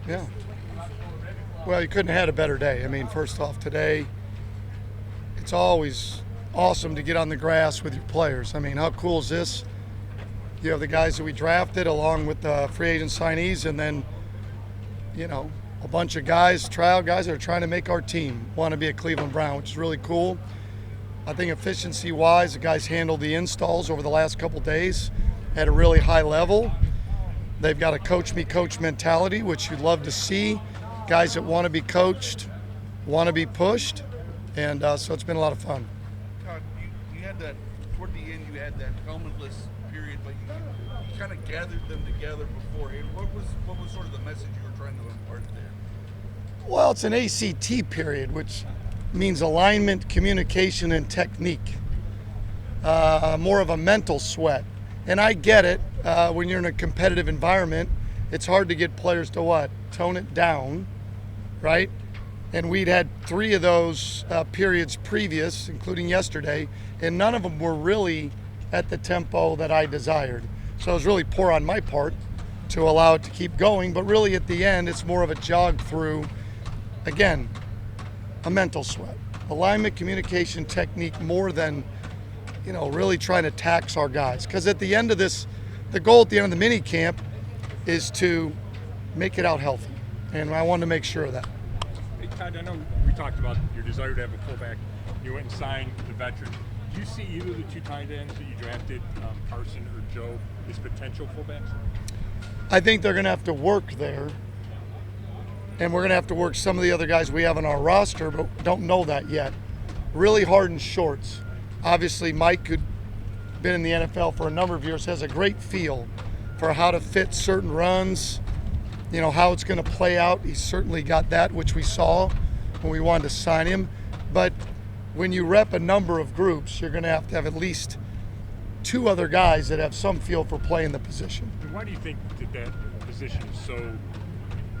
Yeah. Well, you couldn't have had a better day. I mean, first off, today, it's always awesome to get on the grass with your players. I mean, how cool is this? You have the guys that we drafted along with the free agent signees, and then, a bunch of guys, tryout guys that are trying to make our team want to be a Cleveland Brown, which is really cool. I think efficiency-wise, the guys handled the installs over the last couple days at a really high level. They've got a coach-me-coach mentality, which you'd love to see. Guys that want to be coached, want to be pushed, and so it's been a lot of fun. Todd, you had that, toward the end, you had that helmetless period, but you kind of gathered them together beforehand. What was sort of the message you were trying to impart there? Well, it's an ACT period, which means alignment, communication, and technique. More of a mental sweat. And I get it. When you're in a competitive environment, it's hard to get players to what? Tone it down, right? And we'd had 3 of those periods previous, including yesterday, and none of them were really at the tempo that I desired. So it was really poor on my part to allow it to keep going, but really at the end, it's more of a jog through, again, a mental sweat. Alignment, communication, technique, more than, really trying to tax our guys. Because at the end of this, the goal at the end of the mini camp is to make it out healthy. And I wanted to make sure of that. Hey, Todd, I know we talked about your desire to have a fullback. You went and signed the veteran. Do you see either of the 2 tight ends that you drafted, Carson or Joe, as potential fullbacks? I think they're going to have to work there. And we're going to have to work some of the other guys we have on our roster, but don't know that yet. Really hard in shorts. Obviously, Mike, who'd been in the NFL for a number of years, has a great feel for how to fit certain runs, how it's going to play out. He's certainly got that, which we saw when we wanted to sign him. But when you rep a number of groups, you're going to have at least 2 other guys that have some feel for playing the position. And why do you think that position is so,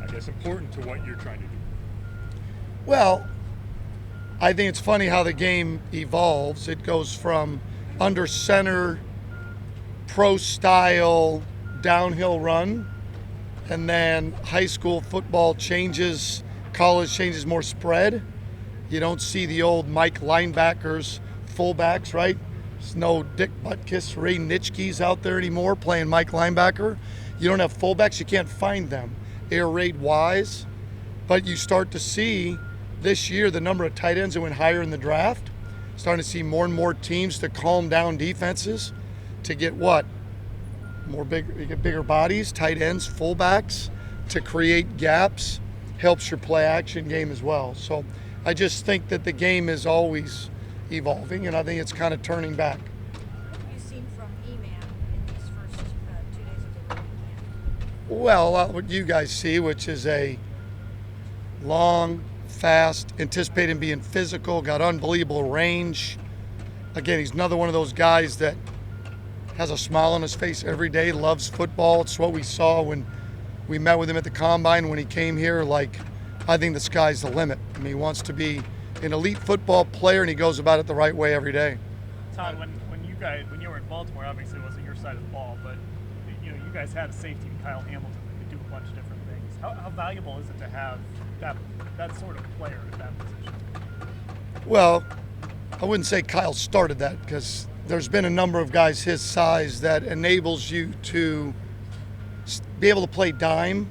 I guess, important to what you're trying to do? Well, I think it's funny how the game evolves. It goes from under center, pro style, downhill run, and then high school football changes, college changes more spread. You don't see the old Mike linebackers, fullbacks, right? There's no Dick Butkus, Ray Nitschke's out there anymore playing Mike linebacker. You don't have fullbacks, you can't find them air raid wise, but you start to see this year the number of tight ends that went higher in the draft. Starting to see more and more teams to calm down defenses to get what? You get bigger bodies, tight ends, fullbacks to create gaps. Helps your play action game as well. So I just think that the game is always evolving, and I think it's kind of turning back. What have you seen from E-Man in these first 2 days of the camp? Well, a lot what you guys see, which is a long, fast, anticipating being physical, got unbelievable range. Again, he's another one of those guys that has a smile on his face every day, loves football. It's what we saw when we met with him at the Combine when he came here. I think the sky's the limit. I mean, he wants to be an elite football player, and he goes about it the right way every day. Todd, when you were in Baltimore, obviously it wasn't your side of the ball, but you guys had a safety in Kyle Hamilton that could do a bunch of different things. How valuable is it to have that sort of player at that position? Well, I wouldn't say Kyle started that, because there's been a number of guys his size that enables you to be able to play dime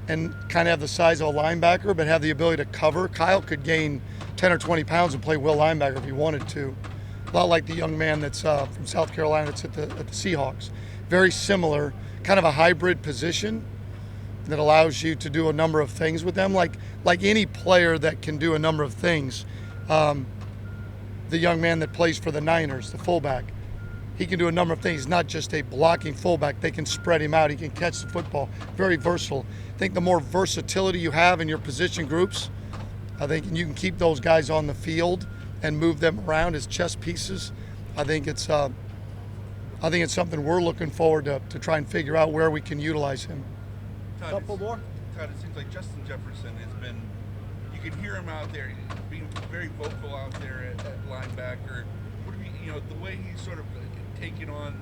and kind of have the size of a linebacker, but have the ability to cover. Kyle could gain 10 or 20 pounds and play will linebacker if he wanted to. A lot like the young man that's from South Carolina that's at the Seahawks. Very similar, kind of a hybrid position that allows you to do a number of things with them. Like any player that can do a number of things. The young man that plays for the Niners, the fullback, he can do a number of things. He's not just a blocking fullback. They can spread him out. He can catch the football. Very versatile. I think the more versatility you have in your position groups, I think you can keep those guys on the field and move them around as chess pieces. I think it's something we're looking forward to try and figure out where we can utilize him. Couple more? Todd, it seems like Justin Jefferson has been, you can hear him out there being very vocal out there at linebacker. What do you know, the way he's sort of taken on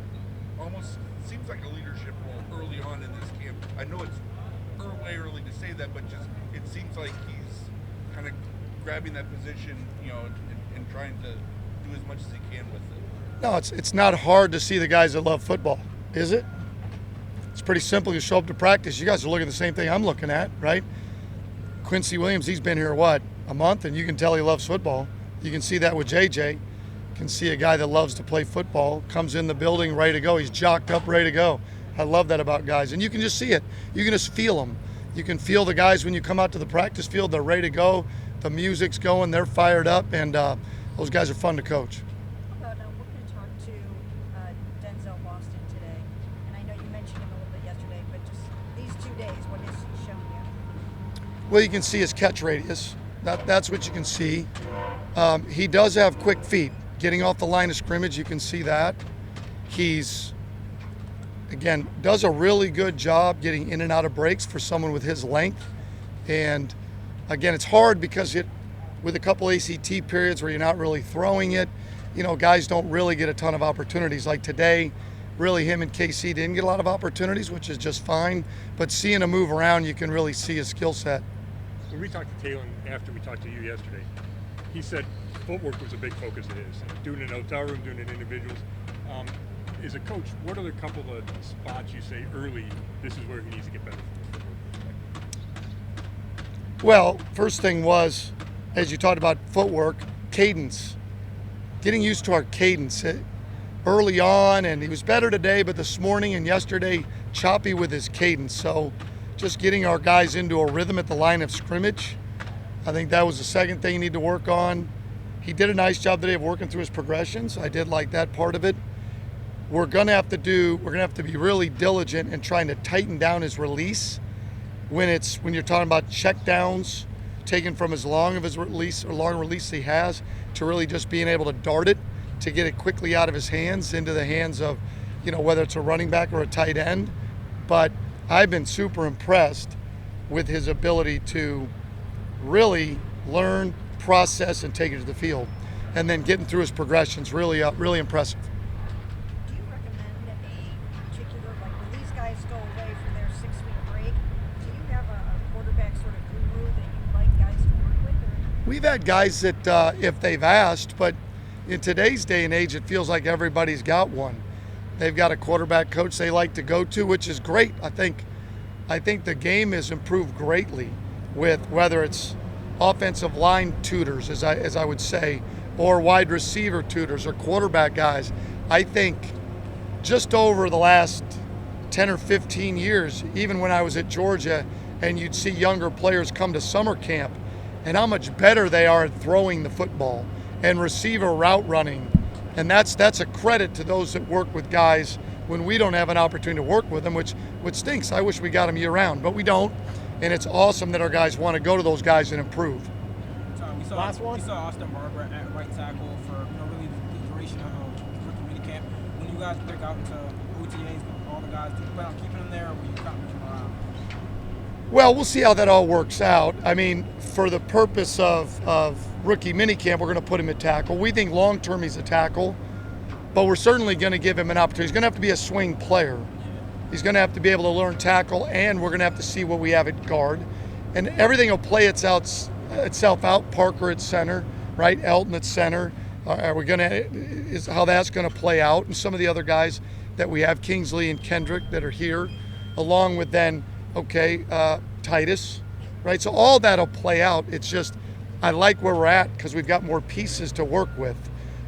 almost seems like a leadership role early on in this camp. I know it's way early to say that, but just it seems like he's kind of grabbing that position, and trying to do as much as he can with it. No, it's not hard to see the guys that love football, is it? It's pretty simple. You show up to practice. You guys are looking at the same thing I'm looking at, right? Quincy Williams, he's been here, a month, and you can tell he loves football. You can see that with JJ. You can see a guy that loves to play football, comes in the building ready to go. He's jocked up, ready to go. I love that about guys. And you can just see it. You can just feel them. You can feel the guys when you come out to the practice field. They're ready to go. The music's going. They're fired up, and those guys are fun to coach. How about we're going to talk to Denzel Boston today, and I know you mentioned him a little bit yesterday, but just these 2 days, what has he shown you? Well, you can see his catch radius. That's what you can see. He does have quick feet. Getting off the line of scrimmage, you can see that. He's, again, does a really good job getting in and out of breaks for someone with his length. And, again, it's hard because with a couple ACT periods where you're not really throwing it, guys don't really get a ton of opportunities. Like today, really him and KC didn't get a lot of opportunities, which is just fine. But seeing him move around, you can really see his skill set. When we talked to Talon after we talked to you yesterday, he said footwork was a big focus of his. Doing it in an hotel room, doing it in individuals. As a coach, what are the couple of spots you say early, this is where he needs to get better? Well, first thing was, as you talked about footwork, cadence. Getting used to our cadence early on, and he was better today, but this morning and yesterday, choppy with his cadence. So just getting our guys into a rhythm at the line of scrimmage, I think that was the second thing you need to work on. He did a nice job today of working through his progressions. I did like that part of it. We're gonna have to be really diligent in trying to tighten down his release when you're talking about check downs, taken from as long of his release or long release he has to really just being able to dart it, to get it quickly out of his hands into the hands of, whether it's a running back or a tight end. But I've been super impressed with his ability to really learn, process, and take it to the field. And then getting through his progressions, really impressive. Do you recommend a particular, like when these guys go away for their 6-week break, do you have a quarterback sort of guru that you like guys to work with? Or? We've had guys that, if they've asked, but in today's day and age, it feels like everybody's got one. They've got a quarterback coach they like to go to, which is great. I think the game has improved greatly with whether it's offensive line tutors, as I would say, or wide receiver tutors or quarterback guys. I think just over the last 10 or 15 years, even when I was at Georgia, and you'd see younger players come to summer camp, and how much better they are at throwing the football and receiver route running. And that's a credit to those that work with guys when we don't have an opportunity to work with them, which stinks. I wish we got them year round, but we don't. And it's awesome that our guys want to go to those guys and improve. We saw Austin Barber at right tackle for really the duration of rookie minicamp. When you guys break out into OTAs with all the guys, do you plan on keeping them there, or will you stop moving around? Well, we'll see how that all works out. I mean, for the purpose of rookie minicamp, we're going to put him at tackle. We think long term he's a tackle, but we're certainly going to give him an opportunity. He's going to have to be a swing player. He's going to have to be able to learn tackle, and we're going to have to see what we have at guard. And everything will play itself out. Parker at center, right? Elton at center. Is how that's going to play out. And some of the other guys that we have, Kingsley and Kendrick, that are here, along with then, Titus, right? So all that'll play out. It's just, I like where we're at because we've got more pieces to work with.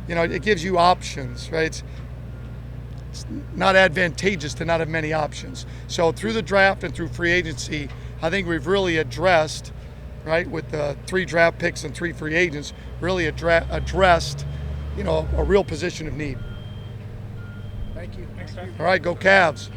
It gives you options, right? It's not advantageous to not have many options. So through the draft and through free agency, I think we've really addressed, right, with the 3 draft picks and 3 free agents, really addressed, a real position of need. Thank you. All right, go Cavs.